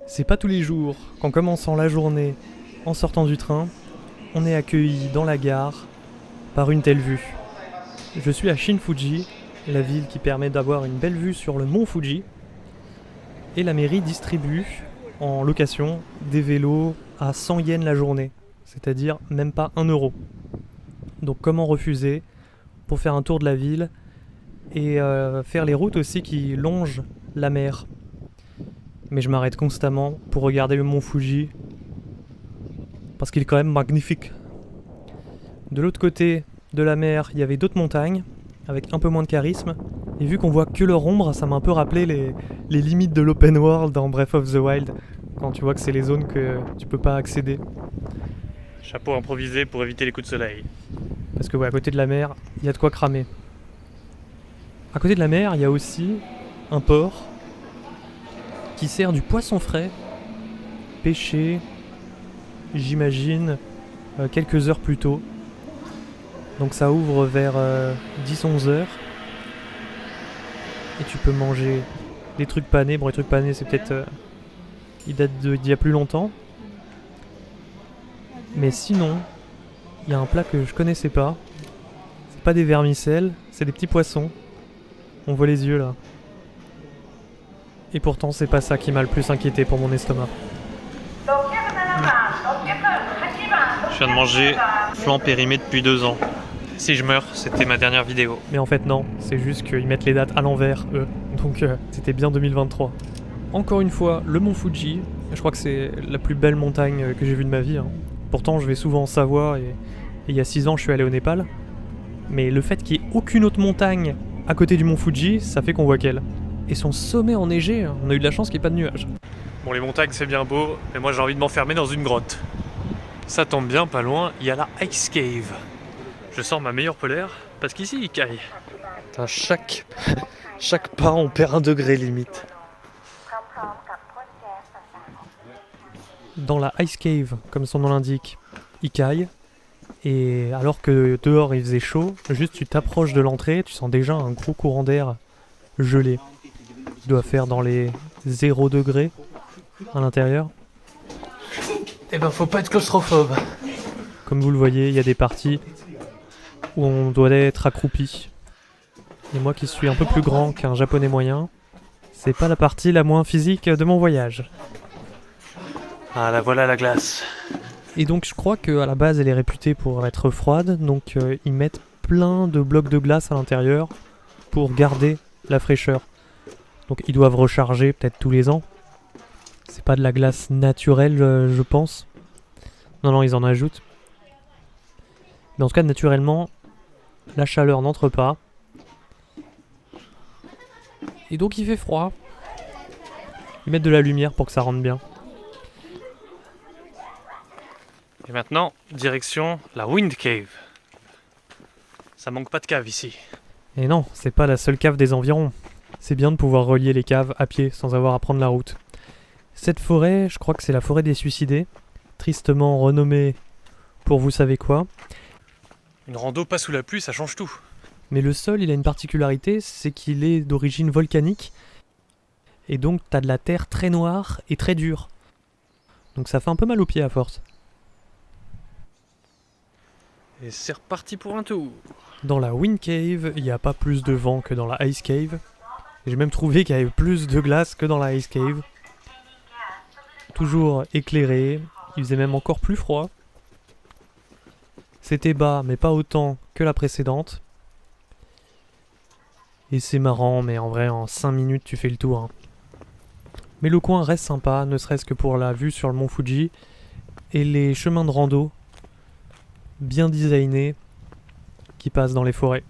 C'est pas tous les jours qu'en commençant la journée, en sortant du train, on est accueilli dans la gare par une telle vue. Je suis à Shin-Fuji, la ville qui permet d'avoir une belle vue sur le mont Fuji, et la mairie distribue en location des vélos à 100 yens la journée, c'est-à-dire même pas 1 euro. Donc comment refuser pour faire un tour de la ville et faire les routes aussi qui longent la mer. Mais je m'arrête constamment pour regarder le mont Fuji parce qu'il est quand même magnifique. De l'autre côté de la mer, il y avait d'autres montagnes avec un peu moins de charisme. Et vu qu'on voit que leur ombre, ça m'a un peu rappelé les limites de l'open world dans Breath of the Wild, quand tu vois que c'est les zones que tu peux pas accéder. Chapeau improvisé pour éviter les coups de soleil. Parce que ouais, à côté de la mer, il y a de quoi cramer. À côté de la mer, il y a aussi un port qui sert du poisson frais, pêché, j'imagine, quelques heures plus tôt. Donc ça ouvre vers 10-11 heures. Et tu peux manger des trucs panés. Bon, les trucs panés, c'est peut-être... ils datent d'il y a plus longtemps. Mais sinon, il y a un plat que je connaissais pas. C'est pas des vermicelles, c'est des petits poissons. On voit les yeux là. Et pourtant, c'est pas ça qui m'a le plus inquiété pour mon estomac. Je viens de manger flan périmé depuis 2 ans. Si je meurs, c'était ma dernière vidéo. Mais en fait non, c'est juste qu'ils mettent les dates à l'envers, eux. Donc c'était bien 2023. Encore une fois, le mont Fuji. Je crois que c'est la plus belle montagne que j'ai vue de ma vie. Pourtant, je vais souvent en Savoie et il y a 6 ans, je suis allé au Népal. Mais le fait qu'il n'y ait aucune autre montagne à côté du mont Fuji, ça fait qu'on voit qu'elle. Et son sommet enneigé, on a eu de la chance qu'il n'y ait pas de nuages. Bon, les montagnes c'est bien beau, mais moi j'ai envie de m'enfermer dans une grotte. Ça tombe bien, pas loin, il y a la Ice Cave. Je sors ma meilleure polaire, parce qu'ici il caille. Putain, chaque pas, on perd 1 degré limite. Dans la Ice Cave, comme son nom l'indique, il caille. Et alors que dehors il faisait chaud, juste tu t'approches de l'entrée, tu sens déjà un gros courant d'air gelé. Il doit faire dans les 0 degrés à l'intérieur. Eh ben faut pas être claustrophobe. Comme vous le voyez, il y a des parties où on doit être accroupi. Et moi qui suis un peu plus grand qu'un japonais moyen, c'est pas la partie la moins physique de mon voyage. Ah là voilà la glace. Et donc je crois qu'à la base elle est réputée pour être froide, donc ils mettent plein de blocs de glace à l'intérieur pour garder la fraîcheur. Donc ils doivent recharger peut-être tous les ans. C'est pas de la glace naturelle je pense. Non, ils en ajoutent. Mais en tout cas naturellement, la chaleur n'entre pas. Et donc il fait froid. Ils mettent de la lumière pour que ça rentre bien. Et maintenant, direction la Wind Cave. Ça manque pas de cave ici. Et non, c'est pas la seule cave des environs. C'est bien de pouvoir relier les caves à pied sans avoir à prendre la route. Cette forêt, je crois que c'est la forêt des suicidés, tristement renommée pour vous savez quoi. Une rando pas sous la pluie, ça change tout. Mais le sol, il a une particularité, c'est qu'il est d'origine volcanique. Et donc t'as de la terre très noire et très dure. Donc ça fait un peu mal aux pieds à force. Et c'est reparti pour un tour. Dans la Wind Cave, il n'y a pas plus de vent que dans la Ice Cave. J'ai même trouvé qu'il y avait plus de glace que dans la Ice Cave. Toujours éclairé, il faisait même encore plus froid. C'était bas, mais pas autant que la précédente. Et c'est marrant, mais en vrai, en 5 minutes, tu fais le tour. Mais le coin reste sympa, ne serait-ce que pour la vue sur le mont Fuji. Et les chemins de rando, bien designés, qui passent dans les forêts.